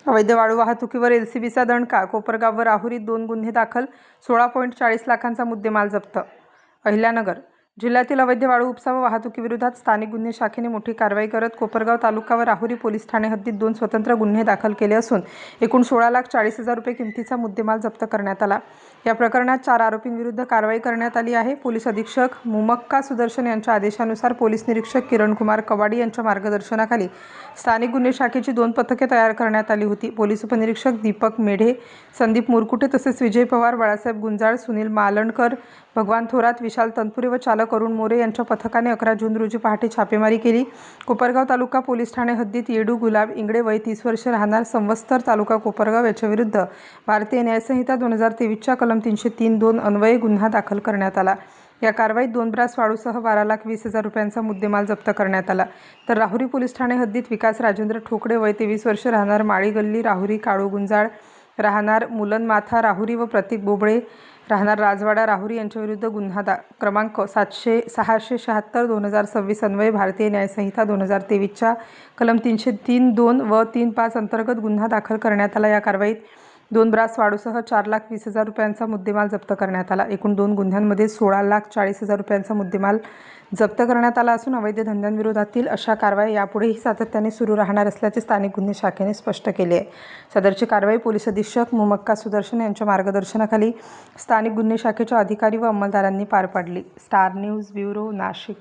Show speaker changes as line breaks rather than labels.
अवैध वाळू वाहतुकीवर एलसीबीचा दणका, कोपरगाव व राहुरीत 2 गुन्हे दाखल, 16.40 लाखांचा मुद्देमाल जप्त. अहिल्यानगर जिल्ह्यातील अवैध वाळू उपसा व वाहतुकीविरोधात स्थानिक गुन्हे शाखेने मोठी कारवाई करत कोपरगाव तालुका व राहुरी पोलीस ठाणे हद्दीत 2 स्वतंत्र गुन्हे दाखल केले असून एकूण 16,40,000 रुपये किमतीचा मुद्देमाल जप्त करण्यात आला. या प्रकरणात 4 आरोपींविरुद्ध कारवाई करण्यात आली आहे. पोलीस अधीक्षक मुमक्का सुदर्शन यांच्या आदेशानुसार पोलीस निरीक्षक किरणकुमार कवाडी यांच्या मार्गदर्शनाखाली स्थानिक गुन्हे शाखेची 2 पथके तयार करण्यात आली होती. पोलीस उपनिरीक्षक दीपक मेढे, संदीप मुरकुटे तसेच विजय पवार, बाळासाहेब गुंजाळ, सुनील मालणकर, भगवान थोरात, विशाल तनपुरे व चालक अरुण मोरे यांच्या पथकाने 11 जून रोजी पहाटे छापेमारी केली. कोपरगाव तालुका पोलीस ठाणे हद्दीत येडू गुलाब इंगळे वय 30 वर्षे राहणार संवत्सर तालुका कोपरगाव याच्याविरुद्ध भारतीय न्यायसंहिता 2023च्या कलम 303(2) अन्वये गुन्हा दाखल करण्यात आला. या कारवाईत 2 ब्रास वाळूसह 12,20,000 रुपयांचा मुद्देमाल जप्त करण्यात आला. तर राहुरी पोलीस ठाणे हद्दीत विकास राजेंद्र ठोकडे वय 23 वर्षे राहणार माळी गल्ली राहुरी, काळू गुंजाळ राहणार मुलन माथा राहुरी व प्रतीक बोबळे राहणार राजवाडा राहुरी यांच्याविरुद्ध गुन्हा क्रमांक 676/2026 अन्वये भारतीय न्यायसंहिता 2023च्या कलम 303(2) व 3(5) अंतर्गत गुन्हा दाखल करण्यात आला. या कारवाईत 2 ब्रास वाळूसह 4,20,000 रुपयांचा मुद्देमाल जप्त करण्यात आला. एकूण 2 गुन्ह्यांमध्ये 16,40,000 रुपयांचा मुद्देमाल जप्त करण्यात आला असून अवैध धंद्यांविरोधातील अशा कारवाया यापुढेही सातत्याने सुरू राहणार असल्याचे स्थानिक गुन्हे शाखेने स्पष्ट केले आहे. सदरची कारवाई पोलीस अधीक्षक मुमक्का सुदर्शन यांच्या मार्गदर्शनाखाली स्थानिक गुन्हे शाखेच्या अधिकारी व अंमलदारांनी पार पाडली. Star news bureau, Nashik.